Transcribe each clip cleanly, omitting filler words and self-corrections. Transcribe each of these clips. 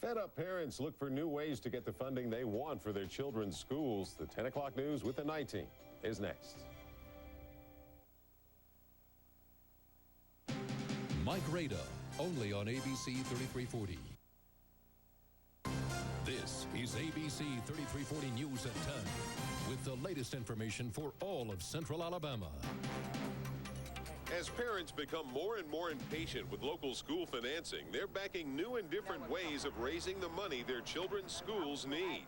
Fed up parents look for new ways to get the funding they want for their children's schools. The 10 o'clock news with the night team is next. Mike Rada, only on ABC 3340. This is ABC 3340 News at 10 with the latest information for all of Central Alabama. As parents become more and more impatient with local school financing, they're backing new and different ways of raising the money their children's schools need.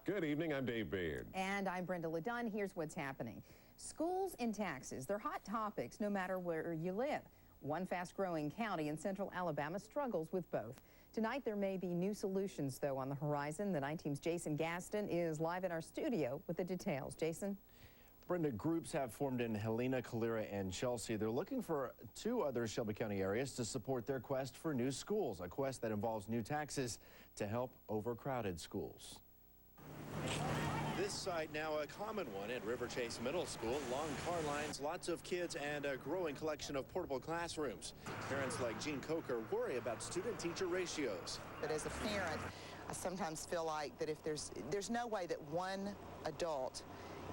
Good evening, I'm Dave Baird. And I'm Brenda LeDunn. Here's what's happening. Schools and taxes, they're hot topics no matter where you live. One fast-growing county in Central Alabama struggles with both. Tonight, there may be new solutions, though, on the horizon. The 9 Team's Jason Gaston is live in our studio with the details. Jason? Brenda, groups have formed in Helena, Calera, and Chelsea. They're looking for 2 other Shelby County areas to support their quest for new schools, a quest that involves new taxes to help overcrowded schools. This site now a common one at River Chase Middle School. Long car lines, lots of kids, and a growing collection of portable classrooms. Parents like Jean Coker worry about student-teacher ratios. But as a parent, I sometimes feel like that if there's no way that one adult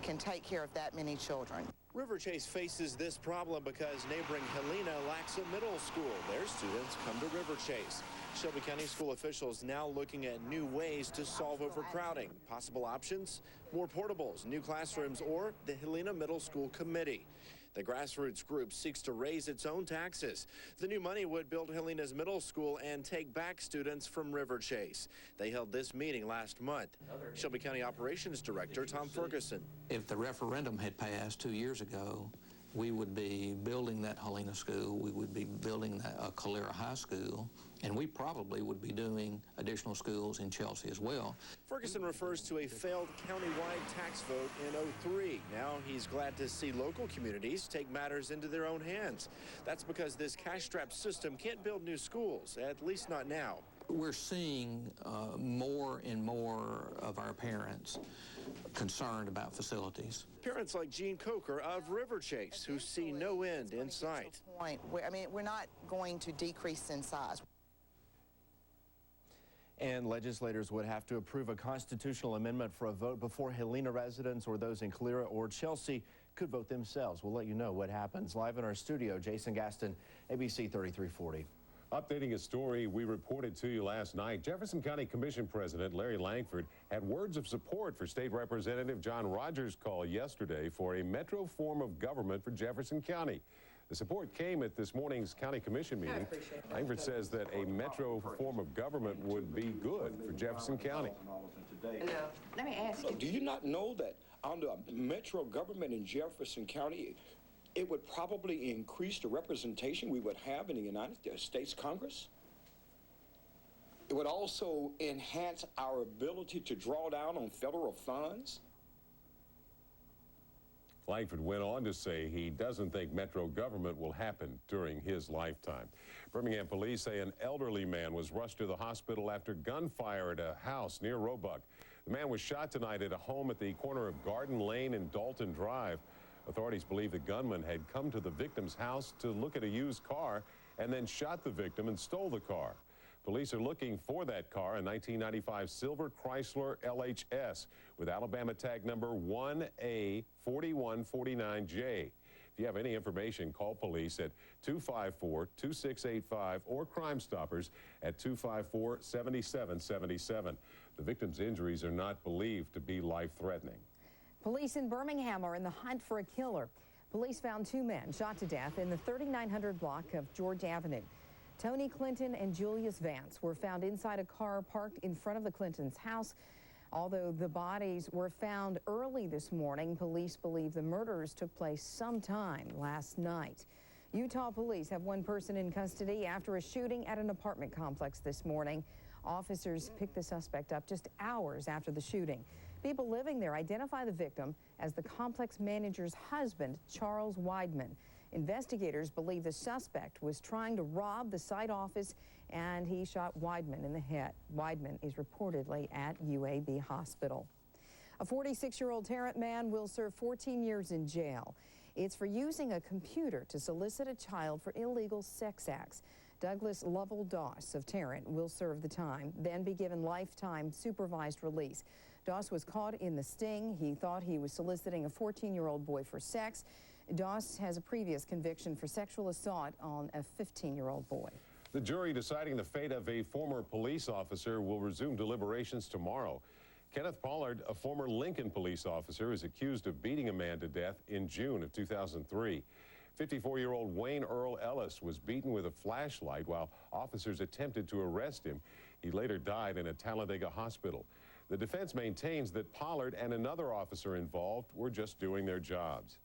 can take care of that many children. River Chase faces this problem because neighboring Helena lacks a middle school. Their students come to River Chase. Shelby County school officials now looking at new ways to solve overcrowding. Possible options? More portables, new classrooms, or the Helena Middle School Committee. The grassroots group seeks to raise its own taxes. The new money would build Helena's middle school and take back students from River Chase. They held this meeting last month. Shelby County Operations Director Tom Ferguson. If the referendum had passed 2 years ago, we would be building that Helena school, we would be building a Calera High School, and we probably would be doing additional schools in Chelsea as well. Ferguson refers to a failed countywide tax vote in '03. Now he's glad to see local communities take matters into their own hands. That's because this cash-strapped system can't build new schools, at least not now. We're seeing more and more of our parents concerned about facilities. Parents like Jean Coker of River Chase who see no end in sight. We're not going to decrease in size. And legislators would have to approve a constitutional amendment for a vote before Helena residents or those in Calera or Chelsea could vote themselves. We'll let you know what happens. Live in our studio, Jason Gaston, ABC 3340. Updating a story we reported to you last night, Jefferson County Commission President Larry Langford had words of support for State Representative John Rogers' call yesterday for a metro form of government for Jefferson County. The support came at this morning's County Commission meeting. Langford says that a metro form of government would be good for Jefferson County. Now, let me ask you. Do you not know that under a metro government in Jefferson County, it would probably increase the representation we would have in the United States Congress? It would also enhance our ability to draw down on federal funds. Langford went on to say he doesn't think metro government will happen during his lifetime. Birmingham police say an elderly man was rushed to the hospital after gunfire at a house near Roebuck. The man was shot tonight at a home at the corner of Garden Lane and Dalton Drive. Authorities believe the gunman had come to the victim's house to look at a used car and then shot the victim and stole the car. Police are looking for that car, a 1995 silver Chrysler LHS with Alabama tag number 1A4149J. If you have any information, call police at 254-2685 or Crime Stoppers at 254-7777. The victim's injuries are not believed to be life-threatening. Police in Birmingham are in the hunt for a killer. Police found 2 men shot to death in the 3900 block of George Avenue. Tony Clinton and Julius Vance were found inside a car parked in front of the Clintons' house. Although the bodies were found early this morning, police believe the murders took place sometime last night. Utah police have 1 person in custody after a shooting at an apartment complex this morning. Officers picked the suspect up just hours after the shooting. People living there identify the victim as the complex manager's husband, Charles Weidman. Investigators believe the suspect was trying to rob the site office and he shot Weidman in the head. Weidman is reportedly at UAB Hospital. A 46-year-old Tarrant man will serve 14 years in jail. It's for using a computer to solicit a child for illegal sex acts. Douglas Lovell Doss of Tarrant will serve the time, then be given lifetime supervised release. Doss was caught in the sting. He thought he was soliciting a 14-year-old boy for sex. Doss has a previous conviction for sexual assault on a 15-year-old boy. The jury deciding the fate of a former police officer will resume deliberations tomorrow. Kenneth Pollard, a former Lincoln police officer, is accused of beating a man to death in June of 2003. 54-year-old Wayne Earl Ellis was beaten with a flashlight while officers attempted to arrest him. He later died in a Talladega hospital. The defense maintains that Pollard and another officer involved were just doing their jobs.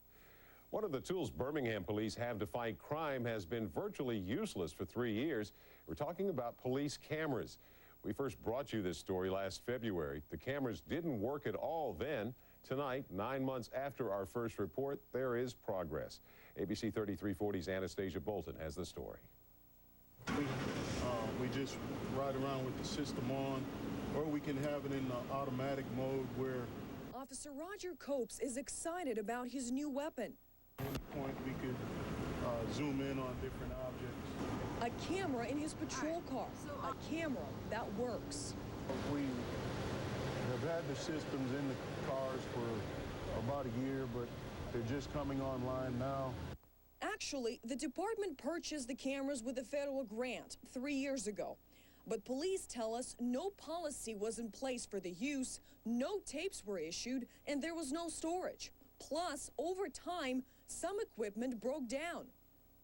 One of the tools Birmingham police have to fight crime has been virtually useless for 3 years. We're talking about police cameras. We first brought you this story last February. The cameras didn't work at all then. Tonight, 9 months after our first report, there is progress. ABC 3340's Anastasia Bolton has the story. We just ride around with the system on, or we can have it in the automatic mode where... Officer Roger Copes is excited about his new weapon. At any point, we could zoom in on different objects. A camera in his patrol car. A camera that works. We have had the systems in the cars for about a year, but they're just coming online now. Actually, the department purchased the cameras with a federal grant 3 years ago. But police tell us no policy was in place for the use, no tapes were issued, and there was no storage. Plus, over time, some equipment broke down.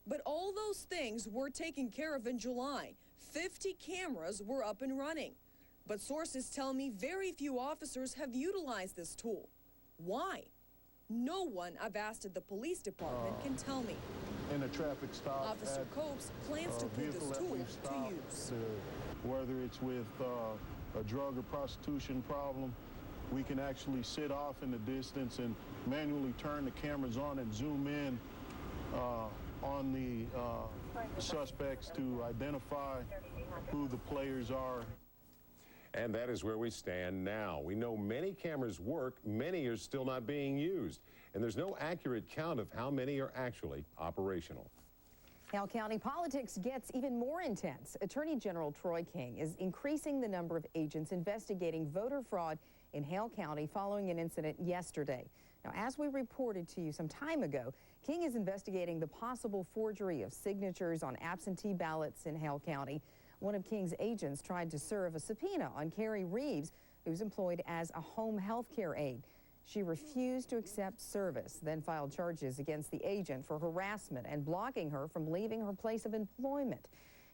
But all those things were taken care of in July. 50 cameras were up and running. But sources tell me very few officers have utilized this tool. Why? No one I've asked at the police department can tell me. In a traffic stop, Officer Copes plans to put this tool to use. Whether it's with a drug or prostitution problem, we can actually sit off in the distance and manually turn the cameras on and zoom in on the suspects to identify who the players are. And that is where we stand now. We know many cameras work, many are still not being used, and there's no accurate count of how many are actually operational. Hale County politics gets even more intense. Attorney General Troy King is increasing the number of agents investigating voter fraud in Hale County following an incident yesterday. Now, as we reported to you some time ago, King is investigating the possible forgery of signatures on absentee ballots in Hale County. One of King's agents tried to serve a subpoena on Carrie Reeves, who's employed as a home health care aide. She refused to accept service, then filed charges against the agent for harassment and blocking her from leaving her place of employment.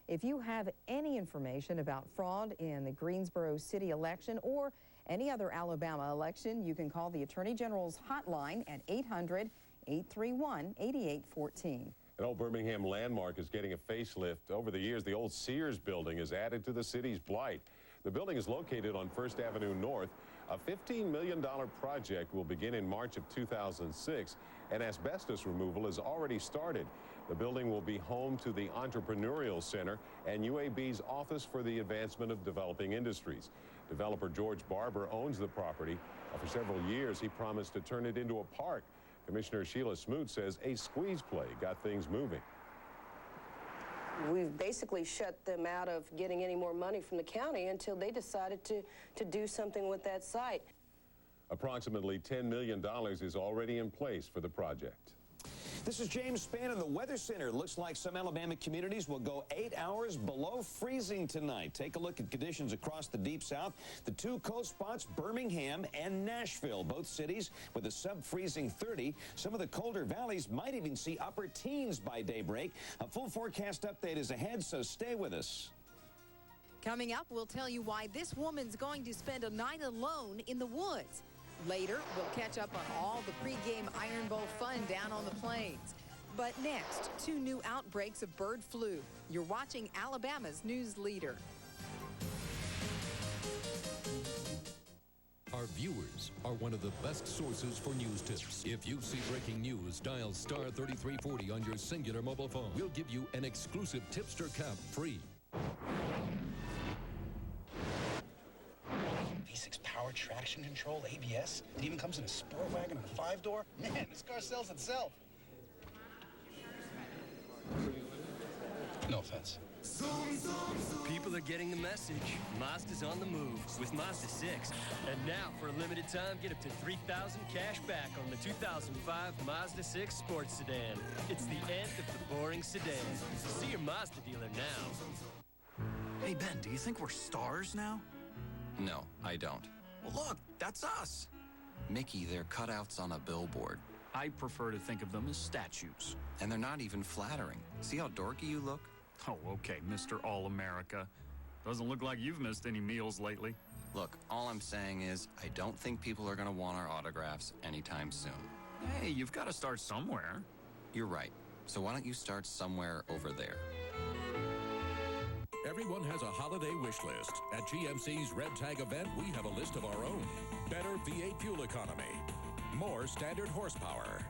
If you have any information about fraud in the Greensboro city election or any other Alabama election, you can call the Attorney General's hotline at 800-831-8814. An old Birmingham landmark is getting a facelift. Over the years, the old Sears building is added to the city's blight. The building is located on 1st Avenue North. A $15 million project will begin in March of 2006, and asbestos removal has already started. The building will be home to the Entrepreneurial Center and UAB's Office for the Advancement of Developing Industries. Developer George Barber owns the property. For several years, he promised to turn it into a park. Commissioner Sheila Smoot says a squeeze play got things moving. We've basically shut them out of getting any more money from the county until they decided to do something with that site. Approximately $10 million is already in place for the project. This is James Spann in the Weather Center. Looks like some Alabama communities will go 8 hours below freezing tonight. Take a look at conditions across the Deep South. The two cold spots, Birmingham and Nashville, both cities with a sub-freezing 30. Some of the colder valleys might even see upper teens by daybreak. A full forecast update is ahead, so stay with us. Coming up, we'll tell you why this woman's going to spend a night alone in the woods. Later, we'll catch up on all the pregame Iron Bowl fun down on the plains. But next, 2 new outbreaks of bird flu. You're watching Alabama's news leader. Our viewers are one of the best sources for news tips. If you see breaking news, dial star 3340 on your singular mobile phone. We'll give you an exclusive tipster cap free. V6 power, traction control, ABS. It even comes in a sport wagon and a 5-door. Man, this car sells itself. No offense. People are getting the message. Mazda's on the move with Mazda 6. And now, for a limited time, get up to $3,000 cash back on the 2005 Mazda 6 Sports Sedan. It's the end of the boring sedan. See your Mazda dealer now. Hey, Ben, do you think we're stars now? No, I don't. Well, look, that's us. Mickey, they're cutouts on a billboard. I prefer to think of them as statues. And they're not even flattering. See how dorky you look? Oh, okay, Mr. All-America. Doesn't look like you've missed any meals lately. Look, all I'm saying is I don't think people are going to want our autographs anytime soon. Hey, you've got to start somewhere. You're right. So why don't you start somewhere over there? Everyone has a holiday wish list. At GMC's Red Tag event, we have a list of our own. Better V8 fuel economy, more standard horsepower,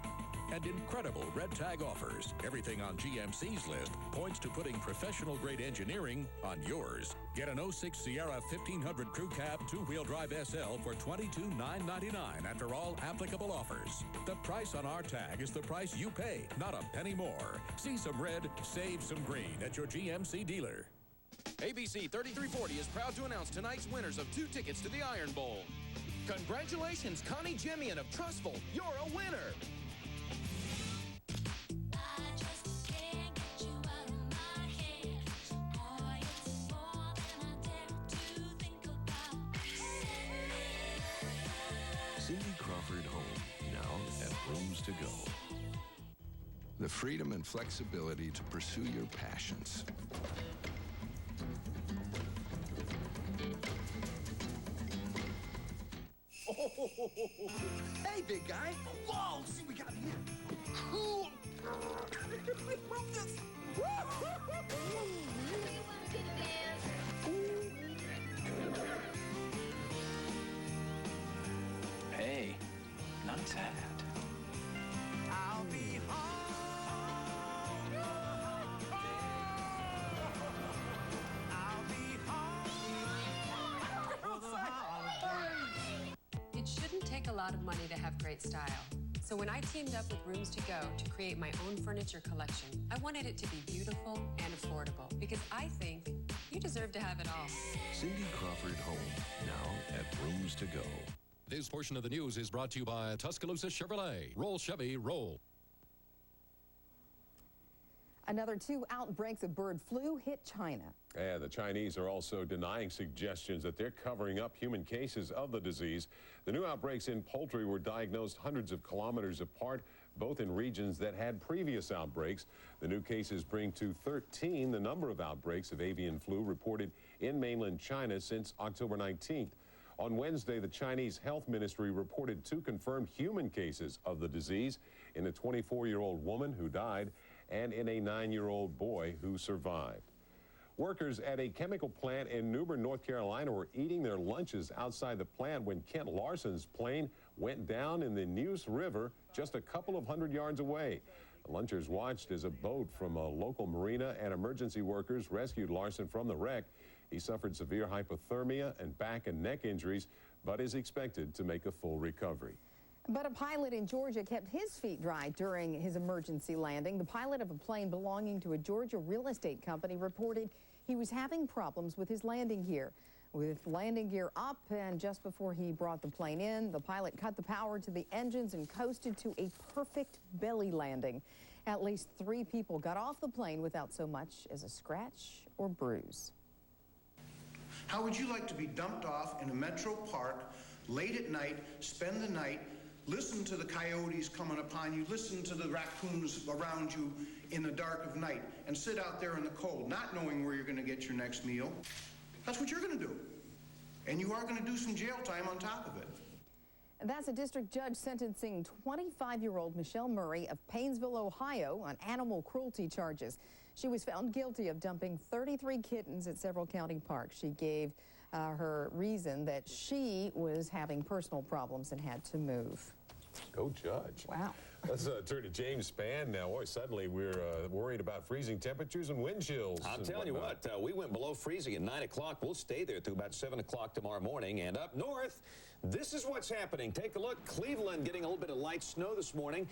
and incredible Red Tag offers. Everything on GMC's list points to putting professional-grade engineering on yours. Get an 06 Sierra 1500 Crew Cab 2-wheel drive SL for $22,999 after all applicable offers. The price on our tag is the price you pay, not a penny more. See some red, save some green at your GMC dealer. ABC 3340 is proud to announce tonight's winners of 2 tickets to the Iron Bowl. Congratulations, Connie Jemian of Trustful. You're a winner. Cindy Crawford Home, now at Rooms to Go. The freedom and flexibility to pursue your passions. Hey, big guy. Whoa, see what we got here. Cool. Move this. Hey, not sad. I'll be home. I'll be It shouldn't take a lot of money to have great style. So when I teamed up with Rooms to Go to create my own furniture collection, I wanted it to be beautiful and affordable because I think you deserve to have it all. Cindy Crawford Home, now at Rooms to Go. This portion of the news is brought to you by Tuscaloosa Chevrolet. Roll, Chevy, roll. Another 2 outbreaks of bird flu hit China. And the Chinese are also denying suggestions that they're covering up human cases of the disease. The new outbreaks in poultry were diagnosed hundreds of kilometers apart, both in regions that had previous outbreaks. The new cases bring to 13 the number of outbreaks of avian flu reported in mainland China since October 19th. On Wednesday, the Chinese Health Ministry reported 2 confirmed human cases of the disease in a 24-year-old woman who died and in a 9-year-old boy who survived. Workers at a chemical plant in New Bern, North Carolina were eating their lunches outside the plant when Kent Larson's plane went down in the Neuse River just a couple of hundred yards away. The lunchers watched as a boat from a local marina and emergency workers rescued Larson from the wreck. He suffered severe hypothermia and back and neck injuries, but is expected to make a full recovery. But a pilot in Georgia kept his feet dry during his emergency landing. The pilot of a plane belonging to a Georgia real estate company reported he was having problems with his landing gear. With landing gear up and just before he brought the plane in, the pilot cut the power to the engines and coasted to a perfect belly landing. At least 3 people got off the plane without so much as a scratch or bruise. How would you like to be dumped off in a metro park late at night, spend the night, listen to the coyotes coming upon you, listen to the raccoons around you in the dark of night, and sit out there in the cold, not knowing where you're going to get your next meal? That's what you're going to do. And you are going to do some jail time on top of it. And that's a district judge sentencing 25-year-old Michelle Murray of Painesville, Ohio, on animal cruelty charges. She was found guilty of dumping 33 kittens at several county parks. She gave her reason that she was having personal problems and had to move. Go judge. Wow. Let's turn to James Spann now. Boy, suddenly we're worried about freezing temperatures and wind chills. I'm telling you what, we went below freezing at 9 o'clock. We'll stay there through about 7 o'clock tomorrow morning. And up north, This is what's happening. Take a look. Cleveland getting a little bit of light snow this morning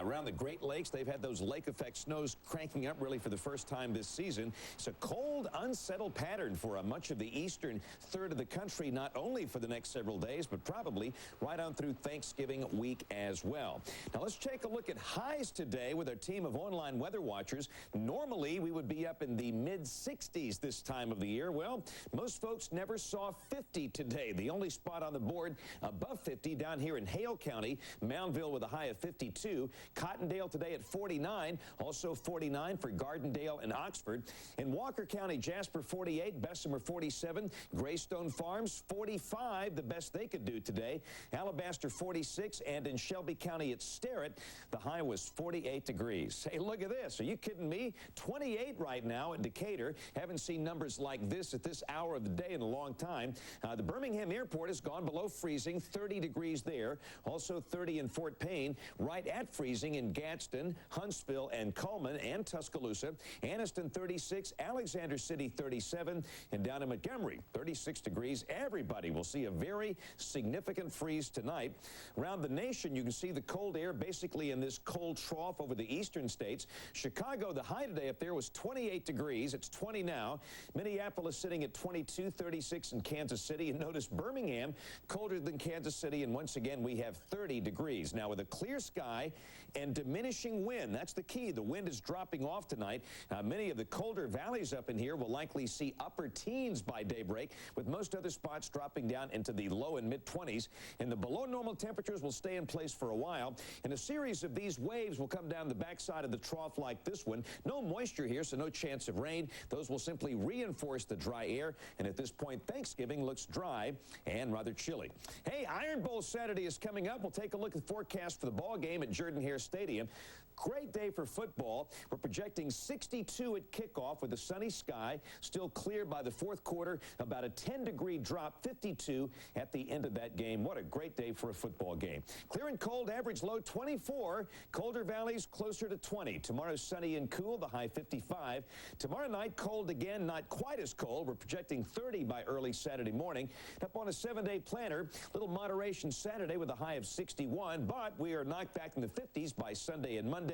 around the Great Lakes. They've had those lake effect snows cranking up really for the first time this season. It's a cold, unsettled pattern for much of the eastern third of the country, not only for the next several days, but probably right on through Thanksgiving week as well. Now let's take a look at highs today with our team of online weather watchers. Normally we would be up in the mid-60s this time of the year. Well, most folks never saw 50 today. The only spot on the board above 50 down here in Hale County, Moundville with a high of 52. Cottondale today at 49, also 49 for Gardendale and Oxford. In Walker County, Jasper 48, Bessemer 47, Greystone Farms 45, the best they could do today. Alabaster 46, and in Shelby County at Sterrett, the high was 48 degrees. Hey, look at this. Are you kidding me? 28 right now at Decatur. Haven't seen numbers like this at this hour of the day in a long time. The Birmingham airport has gone below freezing, 30 degrees there. Also 30 in Fort Payne, right at freezing in Gadsden, Huntsville, and Cullman, and Tuscaloosa. Anniston 36, Alexander City 37, and down in Montgomery 36 degrees. Everybody will see a very significant freeze tonight. Around the nation, you can see the cold air basically in this cold trough over the eastern states. Chicago, the high today up there was 28 degrees. It's 20 now. Minneapolis sitting at 22, 36 in Kansas City. And notice Birmingham, colder than Kansas City, and once again we have 30 degrees. Now with a clear sky and diminishing wind, that's the key. The wind is dropping off tonight. Many of the colder valleys up in here will likely see upper teens by daybreak, with most other spots dropping down into the low and mid-20s. And the below normal temperatures will stay in place for a while. And a series of these waves will come down the backside of the trough like this one. No moisture here, so no chance of rain. Those will simply reinforce the dry air. And at this point, Thanksgiving looks dry and rather chilly. Hey, Iron Bowl Saturday is coming up. We'll take a look at the forecast for the ball game at Jordan-Hare Stadium. Great day for football. We're projecting 62 at kickoff with a sunny sky, still clear by the fourth quarter, about a 10-degree drop, 52 at the end of that game. What a great day for a football game. Clear and cold, average low 24. Colder valleys closer to 20. Tomorrow sunny and cool, the high 55. Tomorrow night cold again, not quite as cold. We're projecting 30 by early Saturday morning. Up on a 7-day planner, little moderation Saturday with a high of 61, but we are knocked back in the 50s by Sunday and Monday.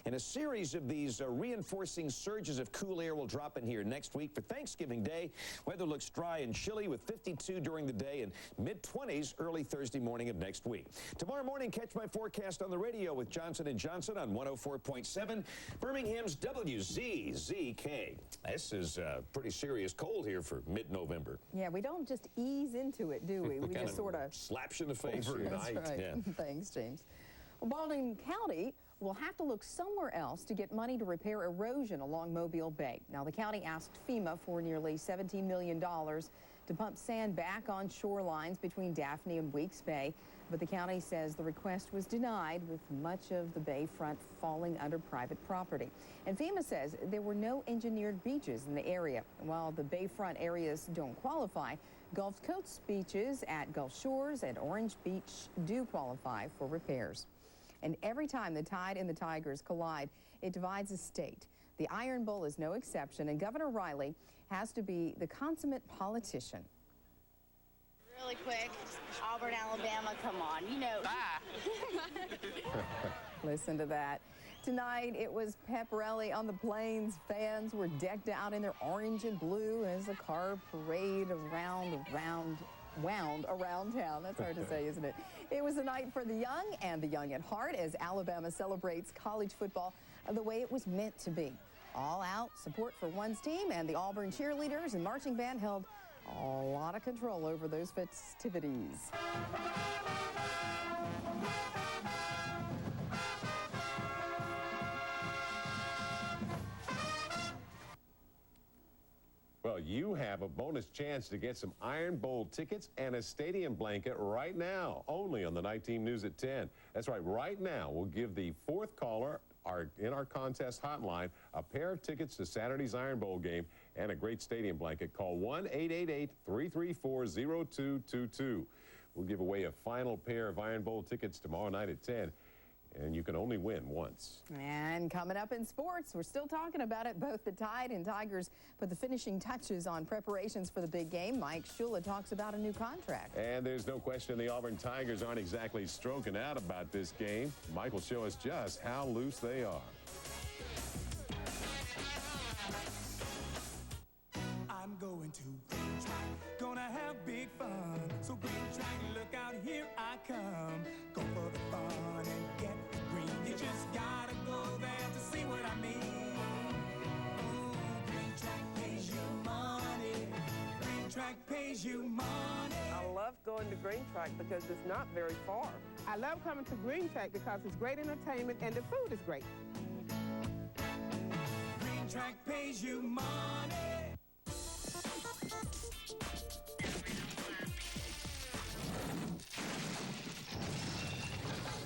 And a series of these reinforcing surges of cool air will drop in here next week for Thanksgiving Day. Weather looks dry and chilly with 52 during the day and mid-20s early Thursday morning of next week. Tomorrow morning, catch my forecast on the radio with Johnson & Johnson on 104.7, Birmingham's WZZK. This is pretty serious cold here for mid-November. Yeah, we don't just ease into it, do we? We just sort of slaps you in the face overnight. That's right. Yeah. Thanks, James. Well, Baldwin County will have to look somewhere else to get money to repair erosion along Mobile Bay. Now, the county asked FEMA for nearly $17 million to pump sand back on shorelines between Daphne and Weeks Bay, but the county says the request was denied, with much of the bayfront falling under private property. And FEMA says there were no engineered beaches in the area. While the bayfront areas don't qualify, Gulf Coast beaches at Gulf Shores and Orange Beach do qualify for repairs. And every time the Tide and the Tigers collide, it divides a state. The Iron Bowl is no exception, and Governor Riley has to be the consummate politician. Really quick, Auburn, Alabama, come on, you know. Listen to that. Tonight, it was pep-rally on the Plains. Fans were decked out in their orange and blue as the car parade wound around town. That's hard to say, isn't it? It was a night for the young and the young at heart as Alabama celebrates college football the way it was meant to be. All out support for one's team, and the Auburn cheerleaders and marching band held a lot of control over those festivities. Well, you have a bonus chance to get some Iron Bowl tickets and a stadium blanket right now, only on the Night Team News at 10. That's right, right now we'll give the fourth caller in our contest hotline a pair of tickets to Saturday's Iron Bowl game and a great stadium blanket. Call 1-888-334-0222. We'll give away a final pair of Iron Bowl tickets tomorrow night at 10. and you can only win once. And coming up in sports, we're still talking about it. Both the Tide and Tigers put the finishing touches on preparations for the big game. Mike Shula talks about a new contract. And there's no question the Auburn Tigers aren't exactly stroking out about this game. Mike will show us just how loose they are. I'm going to Green Track, gonna have big fun. So Green Track, look out, here I come. Go for the fun and get green. You just gotta go there to see what I mean. Ooh, Green Track pays you money. Green Track pays you money. I love going to Green Track because it's not very far. I love coming to Green Track because it's great entertainment and the food is great. Green Track pays you money.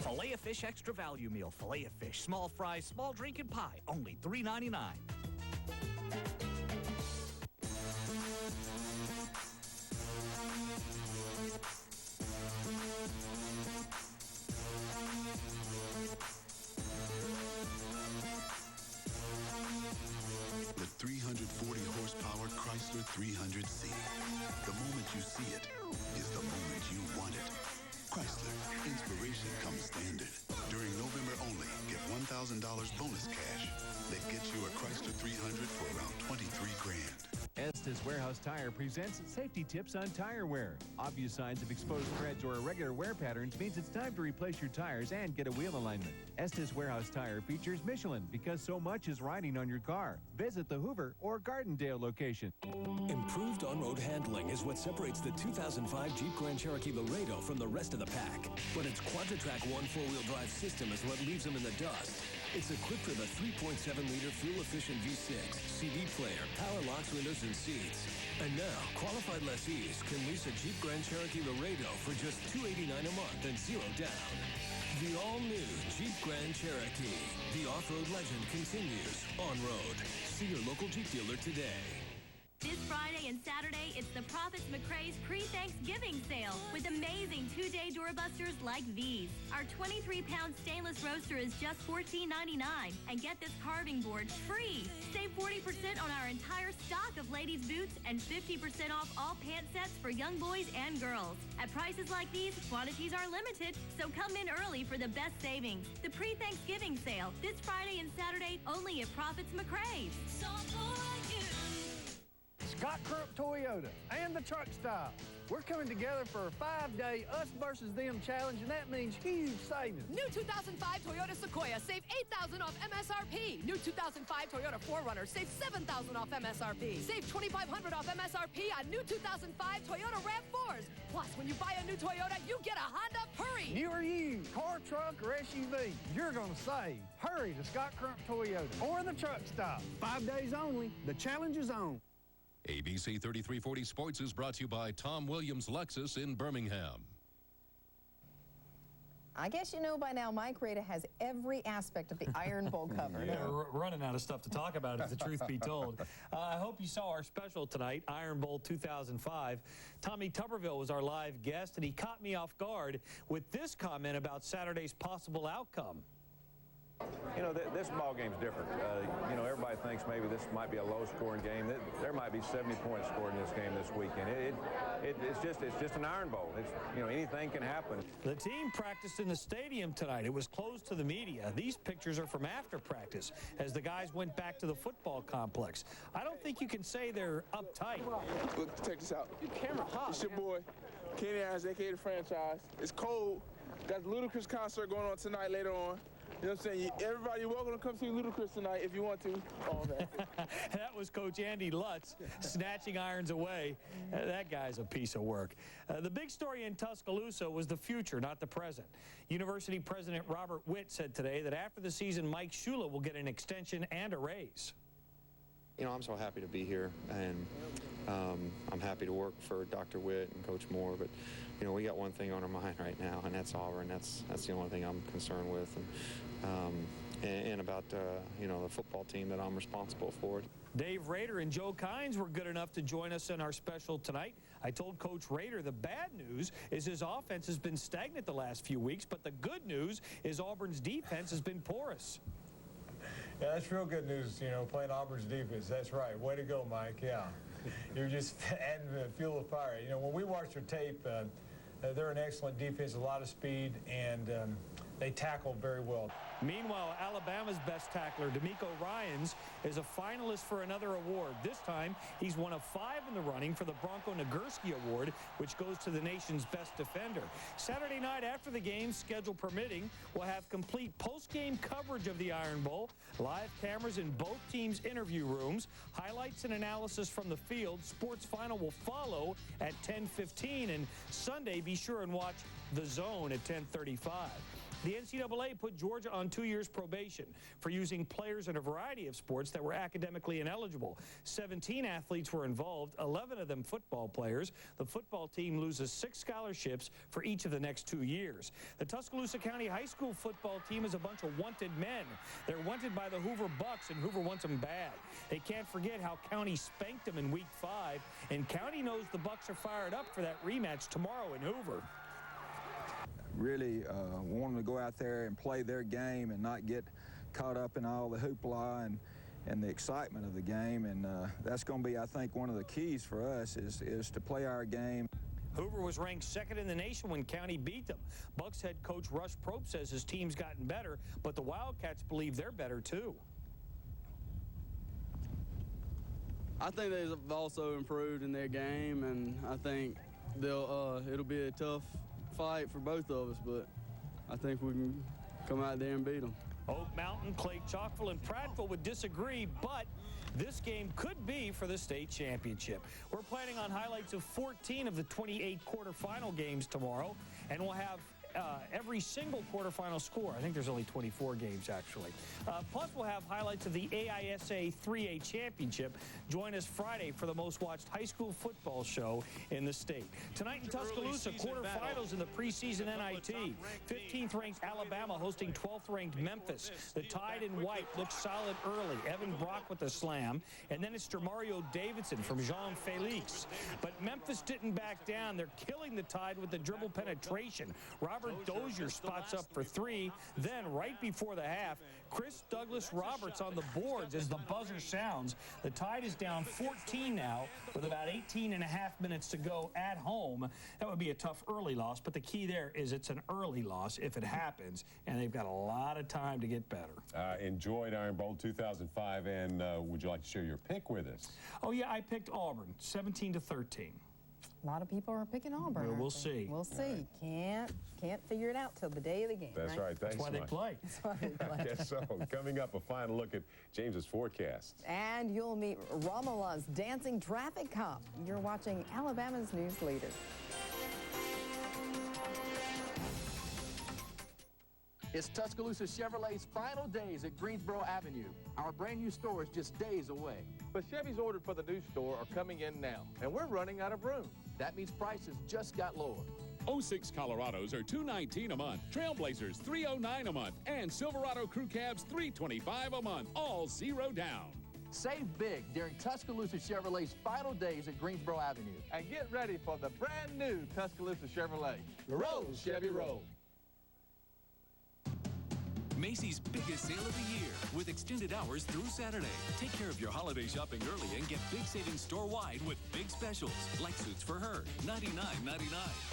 Filet-O-Fish Extra Value Meal. Filet-O-Fish, small fries, small drink, and pie. Only $3.99. The 340 horsepower Chrysler 300C. The moment you see it is the moment you want it. Chrysler, inspiration comes standard. During November only, get $1,000 bonus cash. That gets you a Chrysler 300 for around $23 grand. Estes Warehouse Tire presents safety tips on tire wear. Obvious signs of exposed treads or irregular wear patterns means it's time to replace your tires and get a wheel alignment. Estes Warehouse Tire features Michelin because so much is riding on your car. Visit the Hoover or Gardendale location. Improved on-road handling is what separates the 2005 Jeep Grand Cherokee Laredo from the rest of the pack. But its Quadra-Track 1 4-wheel drive system is what leaves them in the dust. It's equipped with a 3.7-liter fuel-efficient V6, CD player, power locks, windows, and seats. And now, qualified lessees can lease a Jeep Grand Cherokee Laredo for just $289 a month and $0 down. The all-new Jeep Grand Cherokee. The off-road legend continues on-road. See your local Jeep dealer today. This Friday and Saturday, it's the Profits McRae's pre-Thanksgiving sale with amazing two-day doorbusters like these. Our 23-pound stainless roaster is just $14.99. And get this carving board free. Save 40% on our entire stock of ladies' boots and 50% off all pant sets for young boys and girls. At prices like these, quantities are limited, so come in early for the best savings. The pre-Thanksgiving sale, this Friday and Saturday, only at Profits McRae's. Scott Crump Toyota and the Truck Stop. We're coming together for a 5-day us versus them challenge, and that means huge savings. New 2005 Toyota Sequoia, save $8,000 off MSRP. New 2005 Toyota 4Runner, save $7,000 off MSRP. Save $2,500 off MSRP on new 2005 Toyota RAV4s. Plus, when you buy a new Toyota, you get a Honda. Hurry! New or used, car, truck, or SUV, you're going to save. Hurry to Scott Crump Toyota or the Truck Stop. 5 days only. The challenge is on. ABC 3340 Sports is brought to you by Tom Williams Lexus in Birmingham. I guess you know by now Mike Rada has every aspect of the Iron Bowl covered. Yeah, we're running out of stuff to talk about, if the truth be told. I hope you saw our special tonight, Iron Bowl 2005. Tommy Tuberville was our live guest, and he caught me off guard with this comment about Saturday's possible outcome. You know, this ball game's different. You know, everybody thinks maybe this might be a low-scoring game. There might be 70 points scored in this game this weekend. It's just an Iron Bowl. You know, anything can happen. The team practiced in the stadium tonight. It was closed to the media. These pictures are from after practice as the guys went back to the football complex. I don't think you can say they're uptight. Look, check this out. Your camera hot. It's your boy, Kenny Irons, a.k.a. The Franchise. It's cold. Got the Ludacris concert going on tonight later on. You know what I'm saying? Everybody welcome to come see Ludacris tonight if you want to. Oh, okay. That was Coach Andy Lutz snatching irons away. That guy's a piece of work. The big story in Tuscaloosa was the future, not the present. University President Robert Witt said today that after the season, Mike Shula will get an extension and a raise. You know, I'm so happy to be here, and I'm happy to work for Dr. Witt and Coach Moore, but, you know, we got one thing on our mind right now, and that's Auburn. That's the only thing I'm concerned with. And, and about you know, the football team that I'm responsible for. Dave Rader and Joe Kynes were good enough to join us in our special tonight. I told Coach Rader the bad news is his offense has been stagnant the last few weeks, but the good news is Auburn's defense has been porous. Yeah, that's real good news, you know, playing Auburn's defense. That's right. Way to go, Mike. Yeah. You're just adding the fuel to fire. You know, when we watch their tape, they're an excellent defense, a lot of speed, and they tackle very well. Meanwhile, Alabama's best tackler, D'Amico Ryans, is a finalist for another award. This time, he's one of 5 in the running for the Bronco Nagurski Award, which goes to the nation's best defender. Saturday night after the game, schedule permitting, we'll have complete post-game coverage of the Iron Bowl, live cameras in both teams' interview rooms, highlights and analysis from the field. Sports Final will follow at 10:15, and Sunday, be sure and watch The Zone at 10:35. The NCAA put Georgia on 2 years probation for using players in a variety of sports that were academically ineligible. 17 athletes were involved, 11 of them football players. The football team loses 6 scholarships for each of the next 2 years. The Tuscaloosa County High School football team is a bunch of wanted men. They're wanted by the Hoover Bucks, and Hoover wants them bad. They can't forget how County spanked them in Week 5, and County knows the Bucks are fired up for that rematch tomorrow in Hoover. Really want them to go out there and play their game and not get caught up in all the hoopla and the excitement of the game. And that's going to be, I think, one of the keys for us is to play our game. Hoover was ranked 2nd in the nation when County beat them. Bucks head coach Rush Probe says his team's gotten better, but the Wildcats believe they're better too. I think they've also improved in their game, and I think it'll be a tough fight for both of us, but I think we can come out there and beat them. Oak Mountain, Clay Chalkville, and Prattville would disagree, but this game could be for the state championship. We're planning on highlights of 14 of the 28 quarterfinal games tomorrow, and we'll have every single quarterfinal score. I think there's only 24 games, actually. Plus, we'll have highlights of the AISA 3A Championship. Join us Friday for the most-watched high school football show in the state. Tonight in Tuscaloosa, quarterfinals in the preseason NIT. 15th-ranked Alabama hosting 12th-ranked Memphis. The Tide in white looks solid early. Evan Brock with a slam. And then it's Mario Davidson from Jean Felix. But Memphis didn't back down. They're killing the Tide with the dribble penetration. Robert Dozier spots up for 3. Then, right before the half, Chris Douglas Roberts on the boards as the buzzer sounds. The Tide is down 14 now with about 18 and a half minutes to go at home. That would be a tough early loss, but the key there is it's an early loss if it happens, and they've got a lot of time to get better. Enjoyed Iron Bowl 2005, and would you like to share your pick with us? Oh, yeah, I picked Auburn, 17-13. A lot of people are picking Auburn. Well, we'll see. We'll see. Right. Can't figure it out till the day of the game. That's right. Thanks, That's why they play. That's why they play. I guess so. Coming up, a final look at James's forecast. And you'll meet Romola's dancing traffic cop. You're watching Alabama's News Leader. It's Tuscaloosa Chevrolet's final days at Greensboro Avenue. Our brand new store is just days away. But Chevys ordered for the new store are coming in now, and we're running out of room. That means prices just got lower. 06 Colorados are $219 a month, Trailblazers $309 a month, and Silverado Crew Cabs $325 a month, all 0 down. Save big during Tuscaloosa Chevrolet's final days at Greensboro Avenue. And get ready for the brand new Tuscaloosa Chevrolet. Roll, Chevy, roll. Macy's biggest sale of the year with extended hours through Saturday. Take care of your holiday shopping early and get big savings store-wide with big specials like suits for her, $99.99.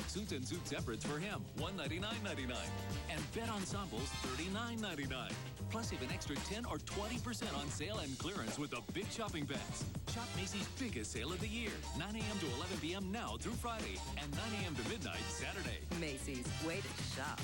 Suits and suit separates for him, $199.99. And bed ensembles, $39.99. Plus, save an extra 10 or 20% on sale and clearance with the big shopping beds. Shop Macy's biggest sale of the year, 9 a.m. to 11 p.m. now through Friday and 9 a.m. to midnight Saturday. Macy's, way to shop.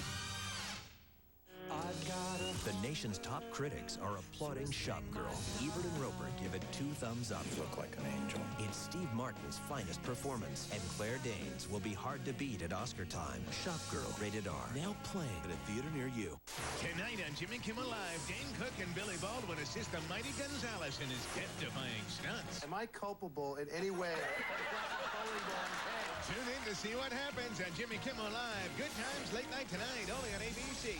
The nation's top critics are applauding Shop Girl. Ebert and Roper give it 2 thumbs up. You look like an angel. It's Steve Martin's finest performance, and Claire Danes will be hard to beat at Oscar time. Shop Girl, rated R. Now playing at a theater near you. Tonight on Jimmy Kimmel Live, Dane Cook and Billy Baldwin assist the mighty Gonzalez in his death-defying stunts. Am I culpable in any way? Tune in to see what happens on Jimmy Kimmel Live. Good times late night tonight, only on ABC.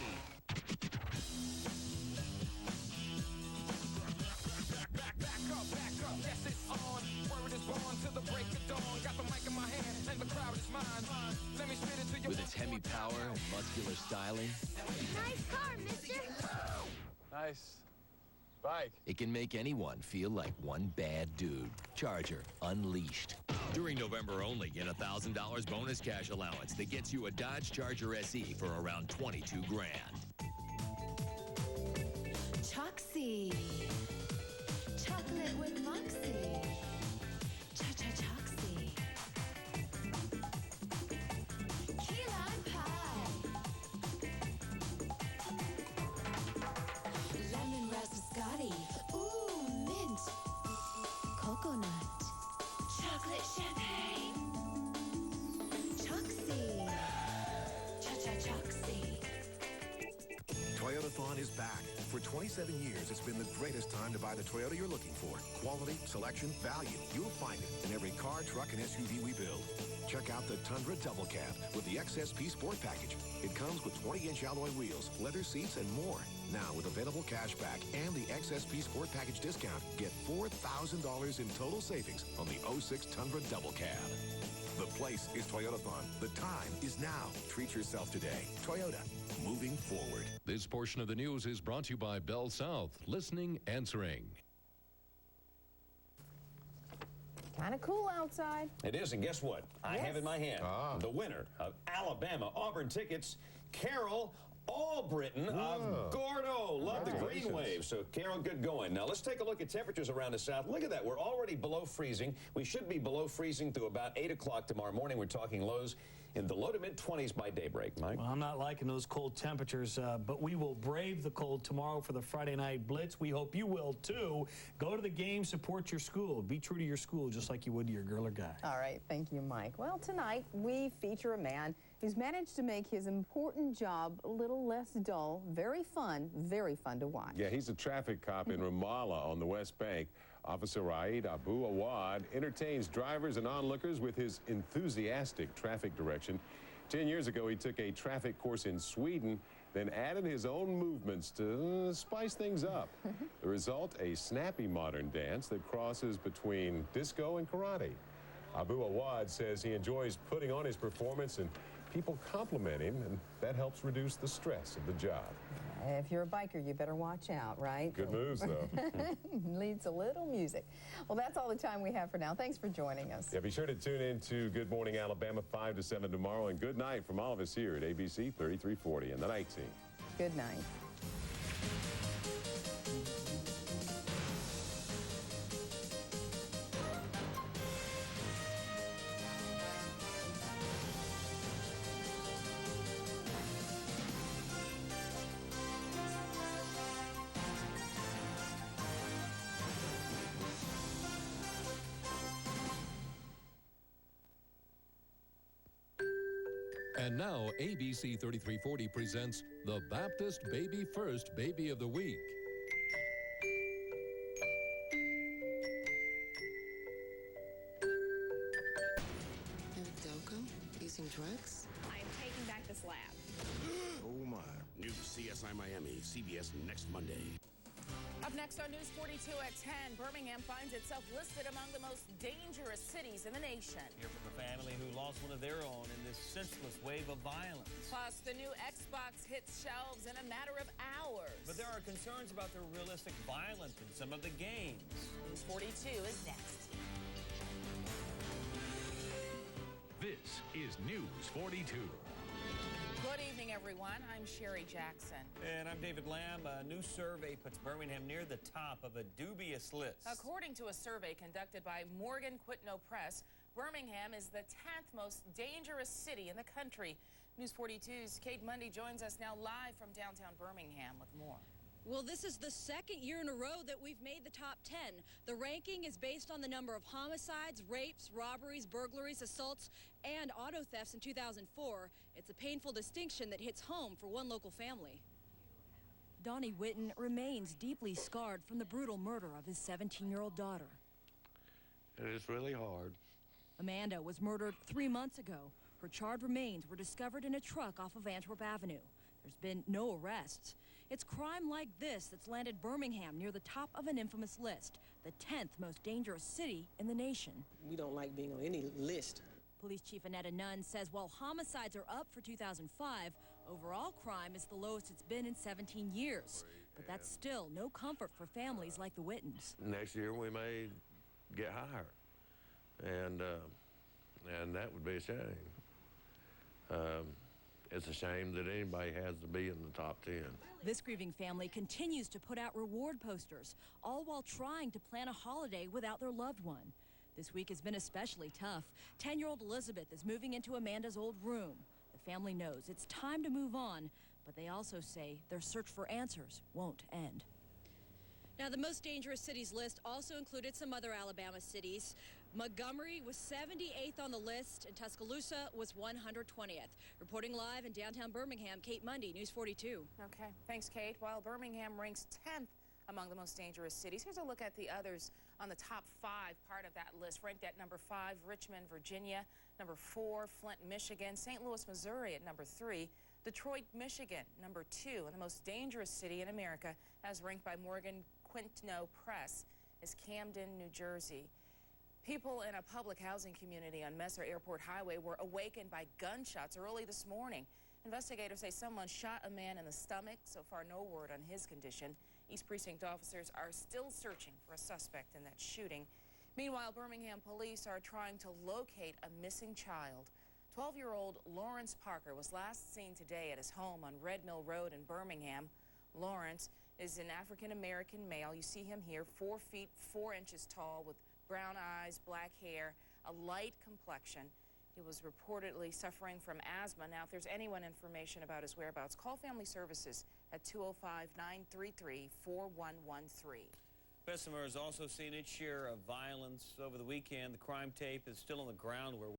styling. Nice car, mister. Nice bike. It can make anyone feel like one bad dude. Charger, unleashed. During November only, get $1,000 bonus cash allowance that gets you a Dodge Charger SE for around $22 grand. Choxy. Chocolate with Moxie. Cha-cha-choxy. Key lime pie. Lemon raspberry. Ooh, mint. Coconut. Chocolate champagne. Choxy. Cha-cha-choxy. Toyotathon is back. For 27 years, it's been the greatest time to buy the Toyota you're looking for. Quality, selection, value. You'll find it in every car, truck, and SUV we build. Check out the Tundra Double Cab with the XSP Sport Package. It comes with 20-inch alloy wheels, leather seats, and more. Now, with available cash back and the XSP Sport Package discount, get $4,000 in total savings on the 06 Tundra Double Cab. The place is Toyotathon. The time is now. Treat yourself today. Toyota. Moving forward. This portion of the news is brought to you by Bell South. Listening, answering. Kind of cool outside. It is, and guess what? I have in my hand the winner of Alabama-Auburn tickets, Carol Albritton of Gordo. Love the green wave. So, Carol, good going. Now, let's take a look at temperatures around the south. Look at that. We're already below freezing. We should be below freezing through about 8 o'clock tomorrow morning. We're talking lows in the low to mid-20s by daybreak, Mike. Well, I'm not liking those cold temperatures, but we will brave the cold tomorrow for the Friday night blitz. We hope you will, too. Go to the game, support your school. Be true to your school just like you would to your girl or guy. All right, thank you, Mike. Well, tonight we feature a man who's managed to make his important job a little less dull. Very fun to watch. Yeah, he's a traffic cop in Ramallah on the West Bank. Officer Raid Abu Awad entertains drivers and onlookers with his enthusiastic traffic direction. 10 years ago, he took a traffic course in Sweden, then added his own movements to spice things up. The result, a snappy modern dance that crosses between disco and karate. Abu Awad says he enjoys putting on his performance and people compliment him, and that helps reduce the stress of the job. If you're a biker, you better watch out, right? Good moves, though. Needs a little music. Well, that's all the time we have for now. Thanks for joining us. Yeah, be sure to tune in to Good Morning Alabama 5 to 7 tomorrow, and good night from all of us here at ABC 3340 and the night team. Good night. And now, ABC 3340 presents the Baptist Baby First Baby of the Week. Delco? Using drugs? I am taking back this lab. Oh, my. New CSI Miami, CBS next Monday. Up next on News 42 at 10, Birmingham finds itself listed among the most dangerous cities in the nation. Hear from a family who lost one of their own in this senseless wave of violence. Plus, the new Xbox hits shelves in a matter of hours. But there are concerns about the realistic violence in some of the games. News 42 is next. This is News 42. Good evening, everyone. I'm Sherry Jackson. And I'm David Lamb. A new survey puts Birmingham near the top of a dubious list. According to a survey conducted by Morgan Quitno Press, Birmingham is the 10th most dangerous city in the country. News 42's Kate Mundy joins us now live from downtown Birmingham with more. Well, this is the second year in a row that we've made the top 10. The ranking is based on the number of homicides, rapes, robberies, burglaries, assaults, and auto thefts in 2004. It's a painful distinction that hits home for one local family. Donnie Witten remains deeply scarred from the brutal murder of his 17-year-old daughter. It is really hard. Amanda was murdered 3 months ago. Her charred remains were discovered in a truck off of Antwerp Avenue. There's been no arrests. It's crime like this that's landed Birmingham near the top of an infamous list, the 10th most dangerous city in the nation. We don't like being on any list. Police Chief Annetta Nunn says while homicides are up for 2005, Overall crime is the lowest it's been in 17 years. But that's still no comfort for families like the Wittens. Next year we may get higher, and that would be a shame. It's a shame that anybody has to be in the top 10. This grieving family continues to put out reward posters, all while trying to plan a holiday without their loved one. This week has been especially tough. 10-year-old Elizabeth is moving into Amanda's old room. The family knows it's time to move on, but they also say their search for answers won't end. Now, the most dangerous cities list also included some other Alabama cities. Montgomery was 78th on the list, and Tuscaloosa was 120th. Reporting live in downtown Birmingham, Kate Mundy, News 42. Okay, thanks, Kate. While Birmingham ranks 10th among the most dangerous cities, here's a look at the others on the top 5 part of that list. Ranked at number 5, Richmond, Virginia. Number 4, Flint, Michigan. St. Louis, Missouri at number 3. Detroit, Michigan, number 2. And the most dangerous city in America, as ranked by Morgan Quintino Press, is Camden, New Jersey. People in a public housing community on Messer Airport Highway were awakened by gunshots early this morning. Investigators say someone shot a man in the stomach. So far, no word on his condition. East Precinct officers are still searching for a suspect in that shooting. Meanwhile, Birmingham police are trying to locate a missing child. 12-year-old Lawrence Parker was last seen today at his home on Red Mill Road in Birmingham. Lawrence is an African-American male. You see him here, 4 feet 4 inches tall with brown eyes, black hair, a light complexion. He was reportedly suffering from asthma. Now, if there's anyone information about his whereabouts, call Family Services at 205-933-4113. Bessemer has also seen its share of violence over the weekend. The crime tape is still on the ground where